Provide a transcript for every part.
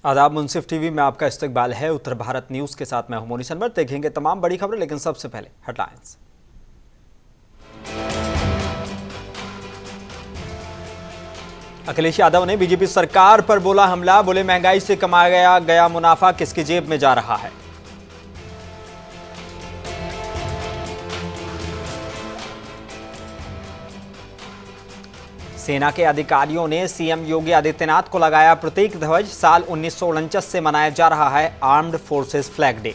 आदाब, मुंसिफ टीवी में आपका इस्तकबाल है। उत्तर भारत न्यूज के साथ मैं हूं मोनी सनवर। देखेंगे तमाम बड़ी खबरें, लेकिन सबसे पहले हेडलाइंस। अखिलेश यादव ने बीजेपी सरकार पर बोला हमला। बोले महंगाई से कमाया गया मुनाफा किसकी जेब में जा रहा है। सेना के अधिकारियों ने सीएम योगी आदित्यनाथ को लगाया प्रतीक ध्वज। साल 1949 से मनाया जा रहा है armed forces flag day.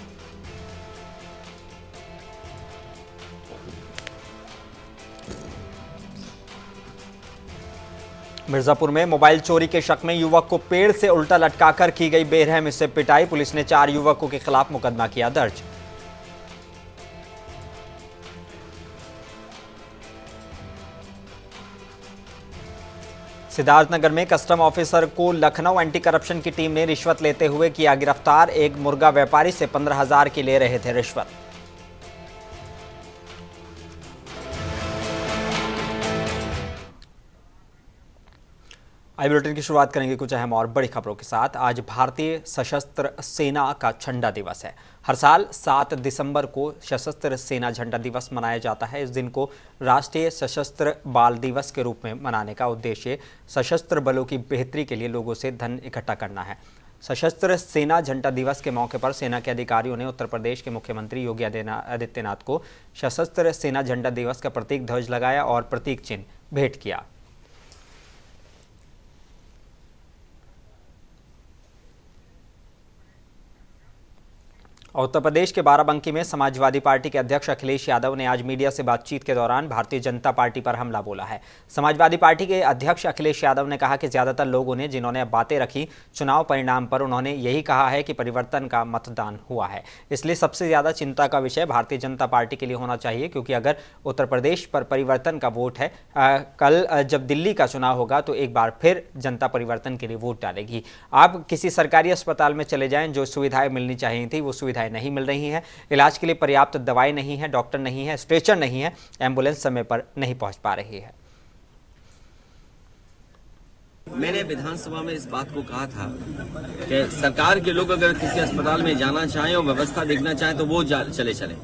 Mirzapur में मोबाइल चोरी के शक में युवक को पेड़ से उल्टा लटकाकर की गई बेरहम से पिटाई। पुलिस ने 4 युवकों के खिलाफ मुकदमा किया दर्ज। सिद्धार्थनगर में कस्टम ऑफिसर को लखनऊ एंटी करप्शन की टीम ने रिश्वत लेते हुए किया गिरफ्तार। एक मुर्गा व्यापारी से 15,000 की ले रहे थे रिश्वत। आई बुलेटिन की शुरुआत करेंगे कुछ अहम और बड़ी खबरों के साथ। आज भारतीय सशस्त्र सेना का झंडा दिवस है। हर साल 7 दिसंबर को सशस्त्र सेना झंडा दिवस मनाया जाता है। इस दिन को राष्ट्रीय सशस्त्र बाल दिवस के रूप में मनाने का उद्देश्य सशस्त्र बलों की बेहतरी के लिए लोगों से धन इकट्ठा करना है। सशस्त्र सेना झंडा दिवस के मौके पर सेना के अधिकारियों ने उत्तर प्रदेश के मुख्यमंत्री योगी आदित्यनाथ को सशस्त्र सेना झंडा दिवस का प्रतीक ध्वज लगाया और प्रतीक चिन्ह भेंट किया। उत्तर प्रदेश के बाराबंकी में समाजवादी पार्टी के अध्यक्ष अखिलेश यादव ने आज मीडिया से बातचीत के दौरान भारतीय जनता पार्टी पर हमला बोला है। समाजवादी पार्टी के अध्यक्ष अखिलेश यादव ने कहा कि ज्यादातर लोगों ने जिन्होंने बातें रखी चुनाव परिणाम पर, उन्होंने यही कहा है कि परिवर्तन का मतदान हुआ है। इसलिए सबसे ज्यादा चिंता का विषय भारतीय जनता पार्टी के लिए होना चाहिए, क्योंकि अगर उत्तर प्रदेश पर परिवर्तन का वोट है, कल जब दिल्ली का चुनाव होगा तो एक बार फिर जनता परिवर्तन के लिए वोट डालेगी। आप किसी सरकारी अस्पताल में चले जाएं, जो सुविधाएं मिलनी चाहिए थी वो सुविधाएं नहीं मिल रही हैं। इलाज के लिए पर्याप्त दवाई नहीं है, डॉक्टर नहीं है, स्ट्रेचर नहीं है, एम्बुलेंस समय पर नहीं पहुंच पा रही है। मैंने विधानसभा में इस बात को कहा था कि सरकार के लोग अगर किसी अस्पताल में जाना चाहें और व्यवस्था देखना चाहें तो वो चले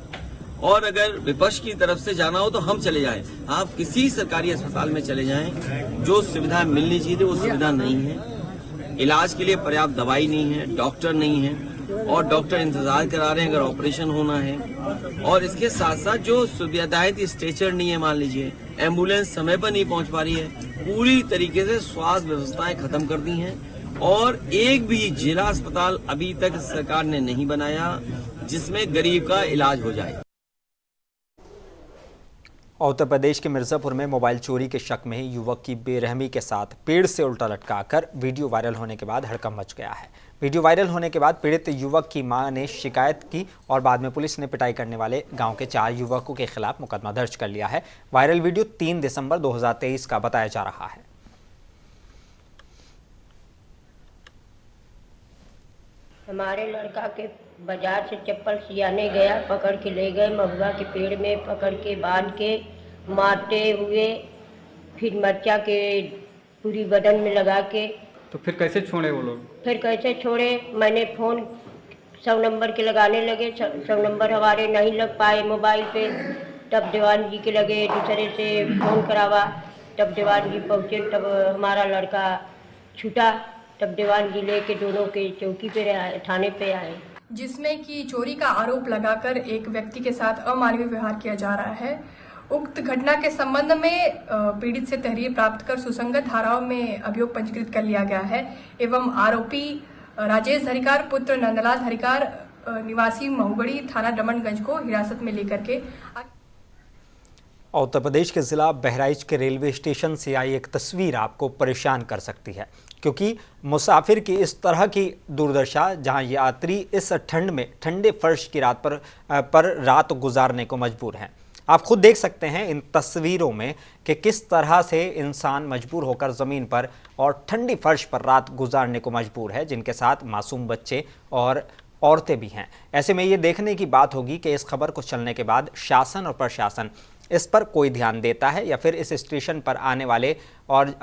और अगर विपक्ष की तरफ से जाना हो तो हम चले जाएं। आप किसी सरकारी अस्पताल में चले जाएं, जो सुविधा मिलनी चाहिए वो सुविधा नहीं है। इलाज के लिए पर्याप्त दवाई नहीं है, डॉक्टर नहीं है और डॉक्टर इंतजार करा रहे हैं अगर ऑपरेशन होना है। और इसके साथ साथ जो सुविधाएं थी, स्ट्रेचर नहीं है, मान लीजिए एम्बुलेंस समय पर नहीं पहुंच पा रही है। पूरी तरीके से स्वास्थ्य व्यवस्थाएं खत्म कर दी हैं और एक भी जिला अस्पताल अभी तक सरकार ने नहीं बनाया जिसमें गरीब का इलाज हो जाए। उत्तर प्रदेश के मिर्जापुर में मोबाइल चोरी के शक में युवक की बेरहमी के साथ पेड़ से उल्टा लटकाकर वीडियो वायरल होने के बाद हड़कंप मच गया है। वीडियो वायरल होने के बाद पीड़ित युवक की मां ने शिकायत की और बाद में पुलिस ने पिटाई करने वाले गांव के 4 युवकों के खिलाफ मुकदमा दर्ज कर लिया है। वायरल वीडियो 3 दिसंबर 2023 का बताया जा रहा है। हमारे लड़का के बाजार से चप्पल सियाने गया, पकड़ के ले गए, महुआ के पेड़ में पकड़ के बांध के मारते हुए, फिर मिर्चा के पूरी बदन में लगा के। तो फिर कैसे छोड़े वो लोग? फिर कैसे छोड़े, मैंने फ़ोन 100 नंबर के लगाने लगे, 100 नंबर हमारे नहीं लग पाए मोबाइल पे। तब दीवान जी के लगे, दूसरे से फ़ोन करावा, तब दीवान जी पहुँचे, तब हमारा लड़का छूटा। तब दीवान जी लेके दोनों के चौकी पे आए, थाने पे आए, जिसमें कि चोरी का आरोप लगाकर एक व्यक्ति के साथ अमानवीय व्यवहार किया जा रहा है। उक्त घटना के संबंध में पीड़ित से तहरीर प्राप्त कर सुसंगत धाराओं में अभियोग पंजीकृत कर लिया गया है एवं आरोपी राजेश हरिकार पुत्र नंदलाल हरिकार निवासी महुगड़ी थाना रमनगंज को हिरासत में लेकर के। उत्तर प्रदेश के जिला बहराइच के रेलवे स्टेशन से आई एक तस्वीर आपको परेशान कर सकती है, क्योंकि मुसाफिर की इस तरह की दुर्दशा, जहां यात्री इस ठंड में ठंडे फर्श की रात पर रात गुजारने को मजबूर हैं। आप खुद देख सकते हैं इन तस्वीरों में कि किस तरह से इंसान मजबूर होकर ज़मीन पर और ठंडी फर्श पर रात गुजारने को मजबूर है, जिनके साथ मासूम बच्चे और औरतें भी हैं। ऐसे में ये देखने की बात होगी कि इस खबर को चलने के बाद शासन और प्रशासन इस पर कोई ध्यान देता है या फिर इस स्टेशन पर आने वाले और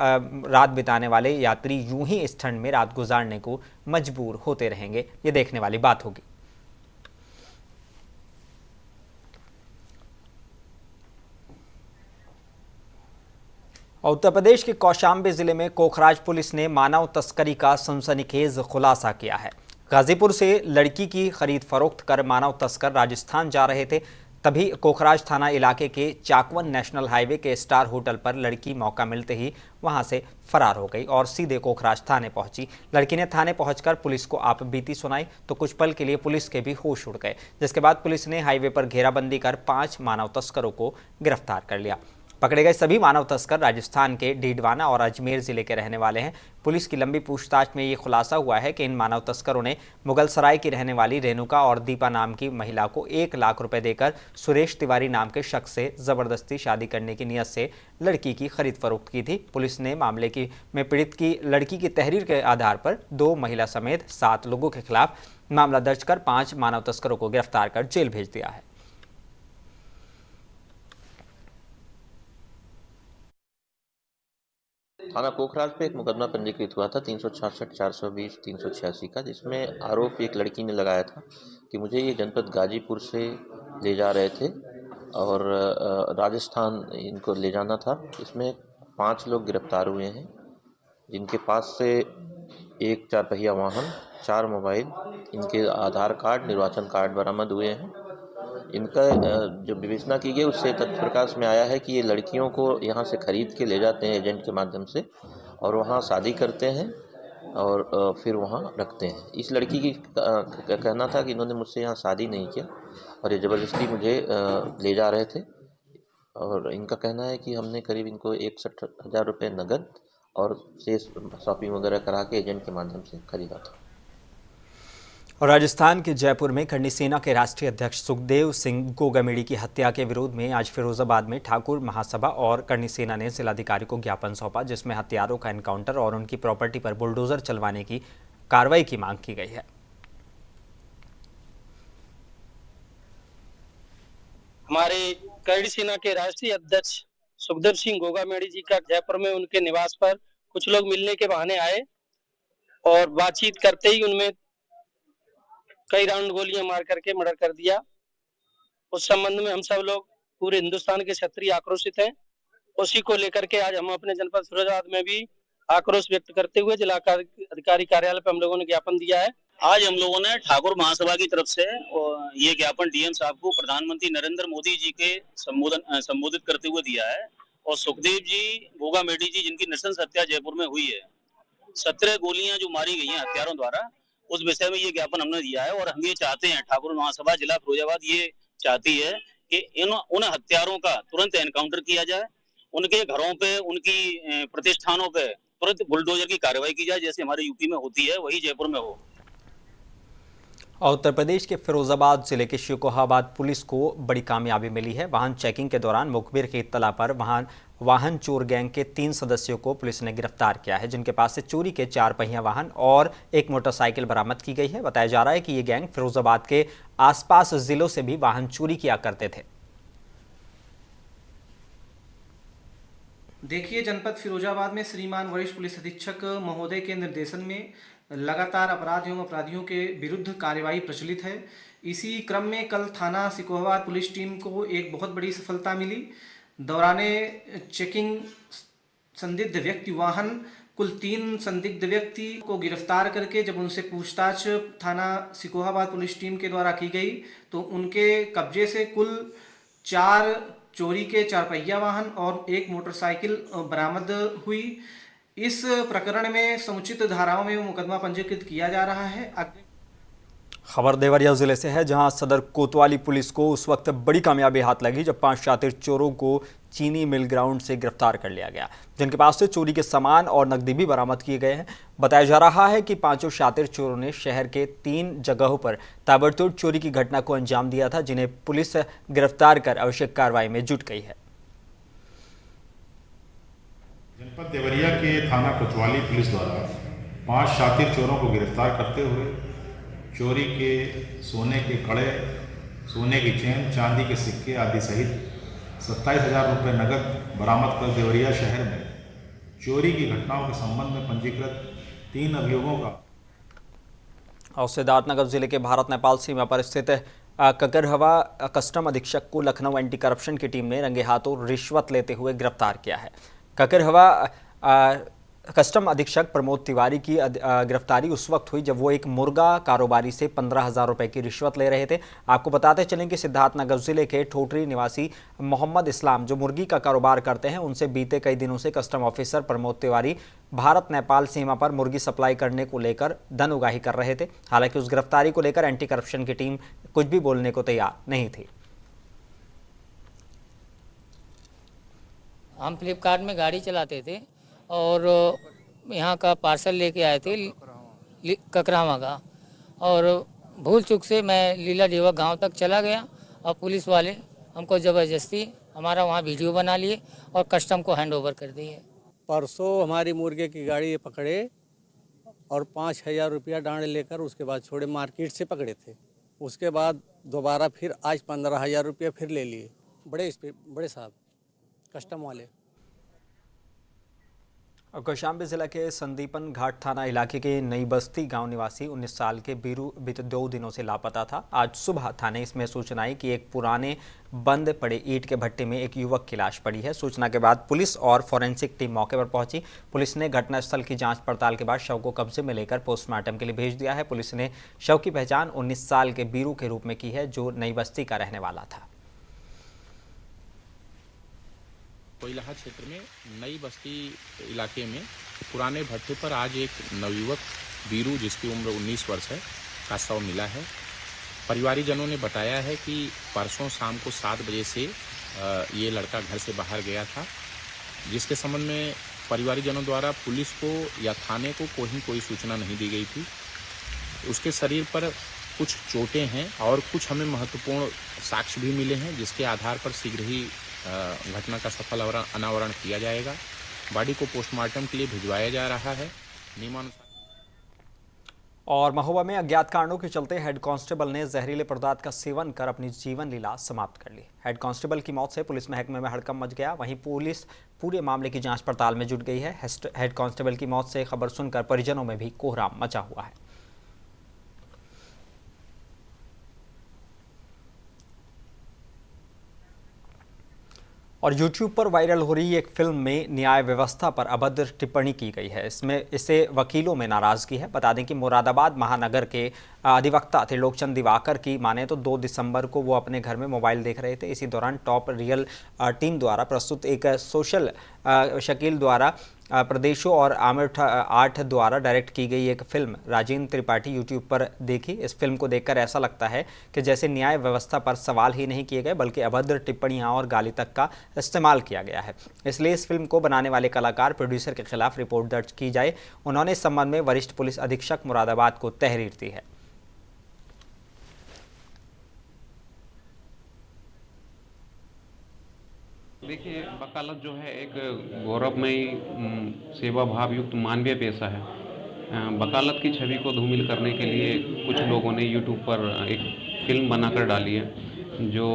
रात बिताने वाले यात्री यूं ही इस ठंड में रात गुजारने को मजबूर होते रहेंगे, ये देखने वाली बात होगी। उत्तर प्रदेश के कौशाम्बी जिले में कोखराज पुलिस ने मानव तस्करी का सनसनीखेज खुलासा किया है। गाजीपुर से लड़की की खरीद फरोख्त कर मानव तस्कर राजस्थान जा रहे थे, तभी कोखराज थाना इलाके के चाकवन नेशनल हाईवे के स्टार होटल पर लड़की मौका मिलते ही वहां से फरार हो गई और सीधे कोखराज थाने पहुंची। लड़की ने थाने पहुंचकर पुलिस को आप बीती सुनाई तो कुछ पल के लिए पुलिस के भी होश उड़ गए, जिसके बाद पुलिस ने हाईवे पर घेराबंदी कर 5 मानव तस्करों को गिरफ्तार कर लिया। पकड़े गए सभी मानव तस्कर राजस्थान के डीडवाना और अजमेर जिले के रहने वाले हैं। पुलिस की लंबी पूछताछ में ये खुलासा हुआ है कि इन मानव तस्करों ने मुगलसराय की रहने वाली रेणुका और दीपा नाम की महिला को 1 लाख रुपए देकर सुरेश तिवारी नाम के शख्स से जबरदस्ती शादी करने की नियत से लड़की की खरीद फरोख्त की थी। पुलिस ने मामले में पीड़ित की लड़की की तहरीर के आधार पर 2 महिला समेत 7 लोगों के खिलाफ मामला दर्ज कर 5 मानव तस्करों को गिरफ्तार कर जेल भेज दिया है। थाना पोखराज पे एक मुकदमा पंजीकृत हुआ था 366, 420, 386 का, जिसमें आरोप एक लड़की ने लगाया था कि मुझे ये जनपद गाजीपुर से ले जा रहे थे और राजस्थान इनको ले जाना था। इसमें 5 लोग गिरफ्तार हुए हैं, जिनके पास से 1 4 पहिया वाहन, 4 मोबाइल, इनके आधार कार्ड, निर्वाचन कार्ड बरामद हुए हैं। इनका जो विवेचना की गई उससे तथ्य प्रकाश में आया है कि ये लड़कियों को यहाँ से खरीद के ले जाते हैं एजेंट के माध्यम से और वहाँ शादी करते हैं और फिर वहाँ रखते हैं। इस लड़की की कहना था कि इन्होंने मुझसे यहाँ शादी नहीं किया और ये ज़बरदस्ती मुझे ले जा रहे थे और इनका कहना है कि हमने करीब इनको 61,000 रुपये नगद और शेष शॉपिंग वगैरह करा के एजेंट के माध्यम से खरीदा था। और राजस्थान के जयपुर में करनी सेना के राष्ट्रीय अध्यक्ष सुखदेव सिंह गोगामेड़ी की हत्या के विरोध में आज फिरोजाबाद में ठाकुर महासभा और करनी सेना ने जिलाधिकारी को ज्ञापन सौंपा, जिसमें हत्यारों का एनकाउंटर और उनकी प्रॉपर्टी पर बुलडोजर चलवाने की कार्रवाई की मांग की गई है। हमारे करनी सेना के राष्ट्रीय अध्यक्ष सुखदेव सिंह गोगामेड़ी जी का जयपुर में उनके निवास पर कुछ लोग मिलने के बहाने आए और बातचीत करते ही उनमें कई राउंड गोलियां मार करके मर्डर कर दिया। उस संबंध में हम सब लोग पूरे हिंदुस्तान के क्षत्रिय आक्रोशित हैं। उसी को लेकर के आज हम अपने जनपद फिरोजाबाद में भी आक्रोश व्यक्त करते हुए जिला अधिकारी कार्यालय पर हम लोगों ने ज्ञापन दिया है। आज हम लोगों ने ठाकुर महासभा की तरफ से ये ज्ञापन डीएम साहब को प्रधानमंत्री नरेंद्र मोदी जी के संबोधित करते हुए दिया है और सुखदेव जी गोगामेड़ी जी जिनकी नृशंस हत्या जयपुर में हुई है, 17 गोलियां जो मारी गई हैं हत्यारों द्वारा, उस विषय में ये ज्ञापन हमने दिया है। और हम ये चाहते हैं, ठाकुर महासभा जिला फिरोजाबाद ये चाहती है कि उन हत्यारों का तुरंत एनकाउंटर किया जाए, उनके घरों पे, उनकी प्रतिष्ठानों पे तुरंत बुलडोजर की कार्रवाई की जाए, जैसे हमारे यूपी में होती है वही जयपुर में हो। और उत्तर प्रदेश के फिरोजाबाद जिले के शिकोहाबाद पुलिस को बड़ी कामयाबी मिली है। वाहन चेकिंग के दौरान मुखबिर की इत्तला पर वाहन चोर गैंग के 3 सदस्यों को पुलिस ने गिरफ्तार किया है, जिनके पास से चोरी के 4 पहिया वाहन और 1 मोटरसाइकिल बरामद की गई है। बताया जा रहा है कि ये गैंग फिरोजाबाद के आसपास जिलों से भी वाहन चोरी किया करते थे। देखिए, जनपद फिरोजाबाद में श्रीमान वरिष्ठ पुलिस अधीक्षक महोदय के निर्देशन में लगातार अपराध एवं अपराधियों के विरुद्ध कार्यवाही प्रचलित है। इसी क्रम में कल थाना शिकोहाबाद पुलिस टीम को एक बहुत बड़ी सफलता मिली। दौराने चेकिंग संदिग्ध व्यक्ति वाहन कुल 3 संदिग्ध व्यक्ति को गिरफ्तार करके जब उनसे पूछताछ थाना शिकोहाबाद पुलिस टीम के द्वारा की गई तो उनके कब्जे से कुल 4 चोरी के 4 पहिया वाहन और 1 मोटरसाइकिल बरामद हुई। इस प्रकरण में समुचित धाराओं में मुकदमा पंजीकृत किया जा रहा है। खबर देवरिया जिले से है, जहां सदर कोतवाली पुलिस को उस वक्त बड़ी कामयाबी हाथ लगी जब 5 शातिर चोरों को चीनी मिल ग्राउंड से गिरफ्तार कर लिया गया, जिनके पास से चोरी के सामान और नकदी भी बरामद किए गए हैं। बताया जा रहा है कि 5 शातिर चोरों ने शहर के 3 जगहों पर ताबड़तोड़ चोरी की घटना को अंजाम दिया था, जिन्हें पुलिस गिरफ्तार कर आवश्यक कार्रवाई में जुट गई है। जनपद देवरिया के थाना कोतवाली पुलिस द्वारा 5 शातिर चोरों को गिरफ्तार करते हुए चोरी के सोने के कड़े, सोने की चेन, चांदी के सिक्के आदि सहित 27,000 रुपये नकद बरामद कर देवरिया शहर में चोरी की घटनाओं के संबंध में पंजीकृत 3 अभियोगों का और सिद्धार्थनगर जिले के भारत नेपाल सीमा पर स्थित ककरहवा कस्टम अधीक्षक को लखनऊ एंटी करप्शन की टीम ने रंगे हाथों रिश्वत लेते हुए गिरफ्तार किया है। ककरहवा कस्टम अधीक्षक प्रमोद तिवारी की गिरफ्तारी उस वक्त हुई जब वो एक मुर्गा कारोबारी से 15,000 रुपए की रिश्वत ले रहे थे। आपको बताते चलें कि सिद्धार्थनगर जिले के ठोठरी निवासी मोहम्मद इस्लाम जो मुर्गी का कारोबार करते हैं, उनसे बीते कई दिनों से कस्टम ऑफिसर प्रमोद तिवारी भारत नेपाल सीमा पर मुर्गी सप्लाई करने को लेकर धन उगाही कर रहे थे। हालांकि उस गिरफ्तारी को लेकर एंटी करप्शन की टीम कुछ भी बोलने को तैयार नहीं थी। हम फ्लिपकार्ट में गाड़ी चलाते थे और यहाँ का पार्सल लेके आए थे ककरावा का, और भूल चूक से मैं लीला देवा गांव तक चला गया और पुलिस वाले हमको ज़बरदस्ती हमारा वहाँ वीडियो बना लिए और कस्टम को हैंड ओवर कर दिए। परसों हमारी मुर्गे की गाड़ी पकड़े और 5,000 रुपया डांड लेकर उसके बाद छोड़े, मार्केट से पकड़े थे। उसके बाद दोबारा फिर आज 15,000 रुपया फिर ले लिए, बड़े साहब कस्टम वाले। और कौशाम्बी जिला के संदीपन घाट थाना इलाके के नई बस्ती गांव निवासी 19 साल के बीरू बीते 2 दिनों से लापता था। आज सुबह थाने इसमें सूचना आई कि एक पुराने बंद पड़े ईंट के भट्टे में एक युवक की लाश पड़ी है। सूचना के बाद पुलिस और फॉरेंसिक टीम मौके पर पहुंची। पुलिस ने घटनास्थल की जांच पड़ताल के बाद शव को कब्जे में लेकर पोस्टमार्टम के लिए भेज दिया है। पुलिस ने शव की पहचान 19 साल के बीरू के रूप में की है, जो नई बस्ती का रहने वाला था। कोइलाहा क्षेत्र में नई बस्ती इलाके में पुराने भट्टे पर आज एक नवयुवक बीरू, जिसकी उम्र 19 वर्ष है, का शव मिला है। परिवारीजनों ने बताया है कि परसों शाम को 7 बजे से ये लड़का घर से बाहर गया था, जिसके संबंध में परिवारीजनों द्वारा पुलिस को या थाने को कोई सूचना नहीं दी गई थी। उसके शरीर पर कुछ चोटें हैं और कुछ हमें महत्वपूर्ण साक्ष्य भी मिले हैं, जिसके आधार पर शीघ्र ही घटना का सफल अनावरण किया जाएगा। बॉडी को पोस्टमार्टम के लिए भिजवाया जा रहा है नियमानुसार। और महोबा में अज्ञात कारणों के चलते हेड कांस्टेबल ने जहरीले पदार्थ का सेवन कर अपनी जीवन लीला समाप्त कर ली। हेड कांस्टेबल की मौत से पुलिस महकमे में हड़कंप मच गया। वहीं पुलिस पूरे मामले की जांच पड़ताल में जुट गई है। हेड कांस्टेबल की मौत से खबर सुनकर परिजनों में भी कोहराम मचा हुआ है। और YouTube पर वायरल हो रही एक फिल्म में न्याय व्यवस्था पर अभद्र टिप्पणी की गई है। इससे वकीलों में नाराजगी है। बता दें कि मुरादाबाद महानगर के अधिवक्ता त्रिलोकचंद दिवाकर की माने तो 2 दिसंबर को वो अपने घर में मोबाइल देख रहे थे। इसी दौरान टॉप रियल टीम द्वारा प्रस्तुत एक सोशल शकील द्वारा प्रदेशों और आमिर 8 द्वारा डायरेक्ट की गई एक फिल्म राजेंद्र त्रिपाठी यूट्यूब पर देखी। इस फिल्म को देखकर ऐसा लगता है कि जैसे न्याय व्यवस्था पर सवाल ही नहीं किए गए, बल्कि अभद्र टिप्पणियां और गाली तक का इस्तेमाल किया गया है। इसलिए इस फिल्म को बनाने वाले कलाकार प्रोड्यूसर के खिलाफ रिपोर्ट दर्ज की जाए। उन्होंने इस संबंध में वरिष्ठ पुलिस अधीक्षक मुरादाबाद को तहरीर दी है। देखिए, वकालत जो है एक गौरवमयी सेवा भाव युक्त मानवीय पेशा है। वकालत की छवि को धूमिल करने के लिए कुछ लोगों ने यूट्यूब पर एक फिल्म बनाकर डाली है, जो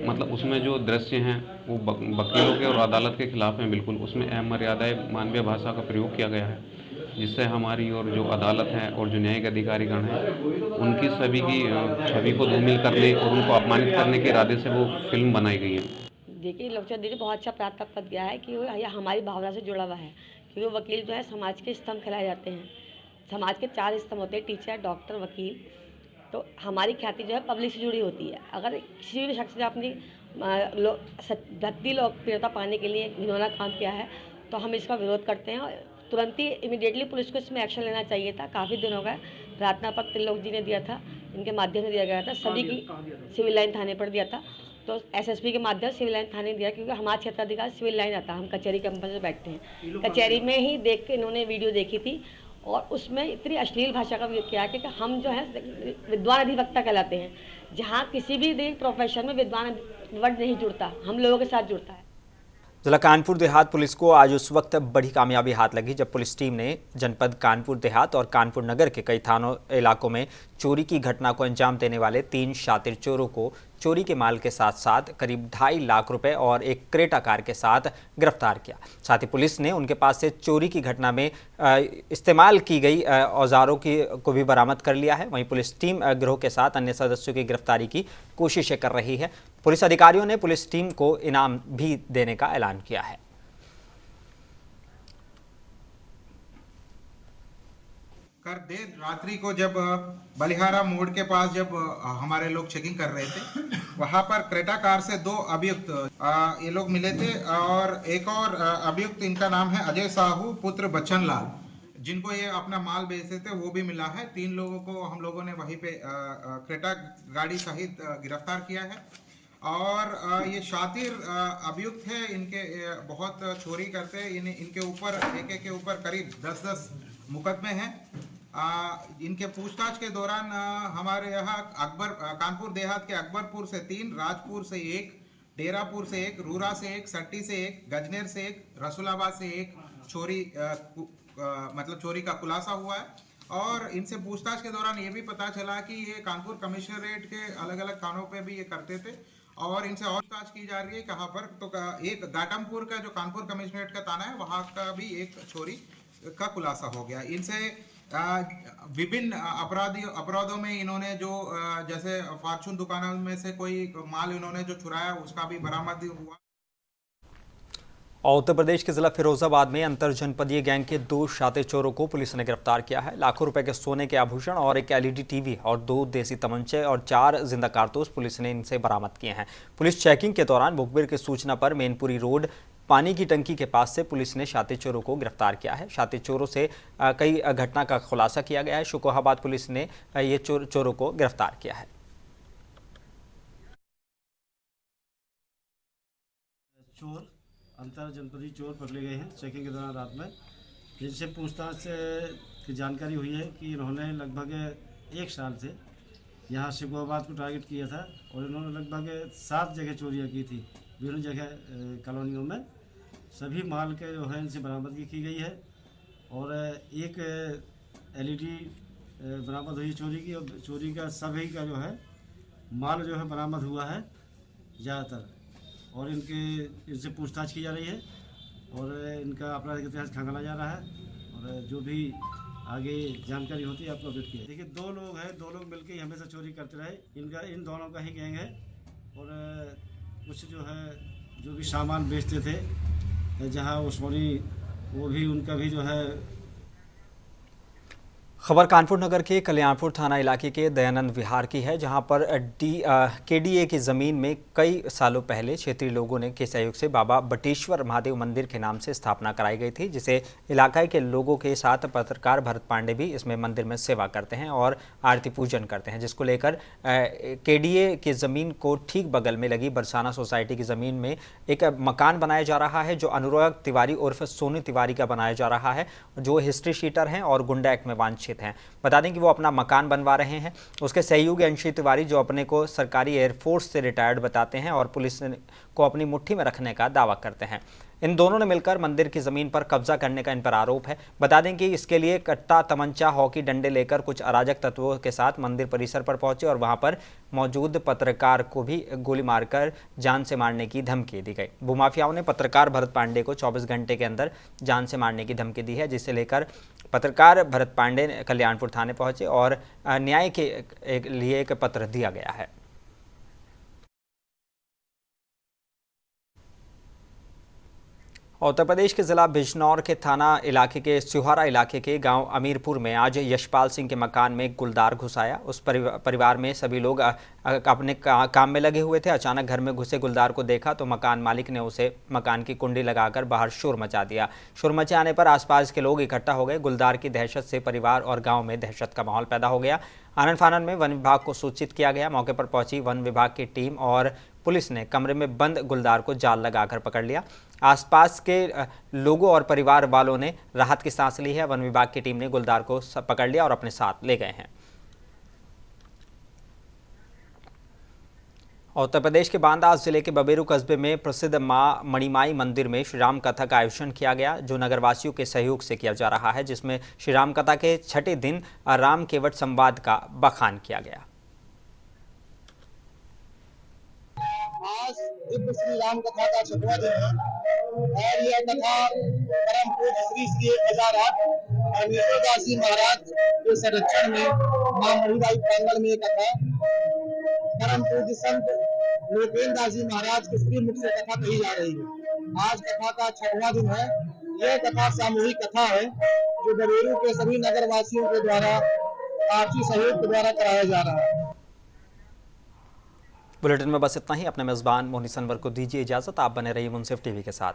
मतलब उसमें जो दृश्य हैं वो वकीलों के और अदालत के खिलाफ हैं। बिल्कुल उसमें अहम मर्यादाएं मानवीय भाषा का प्रयोग किया गया है, जिससे हमारी और जो अदालत है और जो न्यायिक अधिकारीगण हैं उनकी सभी की छवि को धूमिल करने और उनको अपमानित करने के इरादे से वो फिल्म बनाई गई है। देखिए, लोकचंद जी बहुत अच्छा प्राप्त किया है कि यह हमारी भावना से जुड़ा हुआ है, क्योंकि वकील जो है समाज के स्तंभ खिलाए जाते हैं। समाज के 4 स्तंभ होते हैं, टीचर, डॉक्टर, वकील। तो हमारी ख्याति जो है पब्लिक से जुड़ी होती है। अगर किसी भी शख्स ने अपनी धरती लोकप्रियता पाने के लिए घिनौना काम किया है तो हम इसका विरोध करते हैं और तुरंत ही इमीडिएटली पुलिस को इसमें एक्शन लेना चाहिए था। काफ़ी दिन हो गए, प्रार्थना पत्र त्रिलोक जी ने दिया था, इनके माध्यम से दिया गया था, सभी की सिविल लाइन थाने पर दिया था, तो एसएसपी के माध्यम से सिविल लाइन थाने दिया, क्योंकि हमारा क्षेत्राधिकार सिविल लाइन आता है। हम कचहरी कैंपस में बैठते हैं, कचहरी में ही देख के इन्होंने वीडियो देखी थी और उसमें इतनी अश्लील भाषा का उपयोग किया कि हम जो है विद्वान अधिवक्ता कहलाते हैं, जहाँ किसी भी प्रोफेशन में विद्वान वर्ड नहीं जुड़ता, हम लोगों के साथ जुड़ता है। जिला कानपुर देहात पुलिस को आज उस वक्त बड़ी कामयाबी हाथ लगी जब पुलिस टीम ने जनपद कानपुर देहात और कानपुर नगर के कई थानों इलाकों में चोरी की घटना को अंजाम देने वाले 3 शातिर चोरों को चोरी के माल के साथ साथ करीब 2.5 लाख रुपए और एक क्रेटा कार के साथ गिरफ्तार किया। साथ ही पुलिस ने उनके पास से चोरी की घटना में इस्तेमाल की गई औजारों को भी बरामद कर लिया है। वहीं पुलिस टीम गिरोह के साथ अन्य सदस्यों की गिरफ्तारी की कोशिशें कर रही है। पुलिस अधिकारियों ने पुलिस टीम को इनाम भी देने का ऐलान किया है। कर देर रात्रि को जब बलिहारा मोड़ के पास जब हमारे लोग चेकिंग कर रहे थे, वहां पर क्रेटा कार से 2 अभियुक्त ये लोग मिले थे और एक और अभियुक्त, इनका नाम है अजय साहू पुत्र बच्चन लाल, जिनको ये अपना माल बेचते थे, वो भी मिला है। 3 लोगों को हम लोगों ने वहीं पे क्रेटा गाड़ी सहित गिरफ्तार किया है। और ये शातिर अभियुक्त है, इनके बहुत चोरी करते हैं। इनके ऊपर एक के ऊपर करीब 10-10 मुकदमे हैं। इनके पूछताछ के दौरान हमारे यहाँ कानपुर देहात के अकबरपुर से 3, राजपुर से 1, डेरापुर से 1, रूरा से 1, सट्टी से 1, गजनेर से 1, रसूलाबाद से 1 चोरी का खुलासा हुआ है। और इनसे पूछताछ के दौरान ये भी पता चला कि ये कानपुर कमिश्नरेट के अलग अलग थानों पे भी ये करते थे और इनसे और पूछताछ की जा रही है। कहाँ पर तो एक घाटमपुर का जो कानपुर कमिश्नरेट का थाना है, वहाँ का भी एक चोरी का खुलासा हो गया। इनसे विभिन्न अपराधों में इन्होंने जो जैसे फॉर्चून दुकानों में से कोई माल इन्होंने जो चुराया, उसका भी बरामद हुआ। और उत्तर प्रदेश के जिला फिरोजाबाद में अंतर जनपदीय गैंग के 2 शातिर चोरों को पुलिस ने गिरफ्तार किया है। लाखों रुपए के सोने के आभूषण और एक LED टीवी और 2 देसी तमंचे और 4 जिंदा कारतूस पुलिस ने इनसे बरामद किए हैं। पुलिस चेकिंग के दौरान मुखबिर की सूचना पर मैनपुरी रोड पानी की टंकी के पास से पुलिस ने शातिर चोरों को गिरफ्तार किया है। शातिर चोरों से कई घटना का खुलासा किया गया है। शुकोहाबाद पुलिस ने ये चोरों को गिरफ्तार किया है। चोर अंतर जनपदीय चोर पकड़े गए हैं चेकिंग के दौरान रात में, जिनसे पूछताछ की जानकारी हुई है कि इन्होंने लगभग 1 साल से यहाँ शुकोहाबाद को टारगेट किया था और इन्होंने लगभग 7 जगह चोरियाँ की थी विभिन्न जगह कॉलोनियों में। सभी माल के जो है इनसे बरामदगी की गई है और एक LED बरामद हुई चोरी की, और चोरी का सभी का जो है माल जो है बरामद हुआ है ज़्यादातर, और इनसे पूछताछ की जा रही है और इनका आपराधिक इतिहास खंगाला जा रहा है और जो भी आगे जानकारी होती है आपको अपडेट किया। देखिए 2 लोग हैं, 2 लोग मिलकर ही हमेशा चोरी करते रहे। इन दोनों का ही गैंग है और कुछ जो भी सामान बेचते थे जहां वो सोनी, वो भी उनका भी जो है। खबर कानपुर नगर के कल्याणपुर थाना इलाके के दयानंद विहार की है, जहां पर KDA की ज़मीन में कई सालों पहले क्षेत्रीय लोगों ने के सहयोग से बाबा बटेश्वर महादेव मंदिर के नाम से स्थापना कराई गई थी, जिसे इलाके के लोगों के साथ पत्रकार भरत पांडे भी इसमें मंदिर में सेवा करते हैं और आरती पूजन करते हैं, जिसको लेकर KDA की ज़मीन को ठीक बगल में लगी बरसाना सोसाइटी की ज़मीन में एक मकान बनाया जा रहा है, जो अनुराग तिवारी उर्फ सोनू तिवारी का बनाया जा रहा है, जो हिस्ट्री शीटर हैं और गुंडा एक्ट में वांछित हैं। बता दें कि वो अपना मकान बनवा रहे हैं। उसके सहयोगी अंशी तिवारी, जो अपने को सरकारी एयरफोर्स से रिटायर्ड बताते हैं और पुलिस को अपनी मुट्ठी में रखने का दावा करते हैं, इन दोनों ने मिलकर मंदिर की जमीन पर कब्जा करने का इन पर आरोप है। बता दें कि इसके लिए कट्टा, तमंचा, हॉकी डंडे लेकर कुछ अराजक तत्वों के साथ मंदिर परिसर पर पहुंचे और वहां पर मौजूद पत्रकार को भी गोली मारकर जान से मारने की धमकी दी गई। भूमाफियाओं ने पत्रकार भरत पांडे को 24 घंटे के अंदर जान से मारने की धमकी दी है, जिसे लेकर पत्रकार भरत पांडे कल्याणपुर थाने पहुंचे और न्याय के लिए एक पत्र दिया गया है। उत्तर प्रदेश के जिला बिजनौर के थाना इलाके के सिहारा इलाके के गांव अमीरपुर में आज यशपाल सिंह के मकान में गुलदार घुस आया। उस परिवार में सभी लोग अपने काम में लगे हुए थे। अचानक घर में घुसे गुलदार को देखा तो मकान मालिक ने उसे मकान की कुंडी लगाकर बाहर शोर मचा दिया। शोर मचे आने पर आसपास के लोग इकट्ठा हो गए। गुलदार की दहशत से परिवार और गाँव में दहशत का माहौल पैदा हो गया। आनन फानन में वन विभाग को सूचित किया गया। मौके पर पहुंची वन विभाग की टीम और पुलिस ने कमरे में बंद गुलदार को जाल लगाकर पकड़ लिया। आसपास के लोगों और परिवार वालों ने राहत की सांस ली है। वन विभाग की टीम ने गुलदार को पकड़ लिया और अपने साथ ले गए हैं। उत्तर प्रदेश के बांदा जिले के बबेरू कस्बे में प्रसिद्ध मां मणिमाई मंदिर में श्री राम कथा का आयोजन किया गया, जो नगरवासियों के सहयोग से किया जा रहा है, जिसमें श्री राम कथा के छठे दिन राम केवट संवाद का बखान किया गया। आज दिव्य श्री राम कथा का 6वां दिन है और यह कथा परम पूज्य श्री श्री 1008 परमेश्वरदासी महाराज के संरक्षण में मां मणिमाई प्रांगण में यह कथा परम पूज्य संत लोकेन्द्र दास जी महाराज के श्री मुख से कथा कही जा रही है। आज कथा का 6वां दिन है। यह कथा सामूहिक कथा है जो बबेरू के सभी नगरवासियों के द्वारा आपसी सहयोग के द्वारा कराया जा रहा है। बुलेटिन में बस इतना ही। अपने मेजबान मोहनी सनवर को दीजिए इजाजत। आप बने रहिए मुंसिफ टीवी के साथ।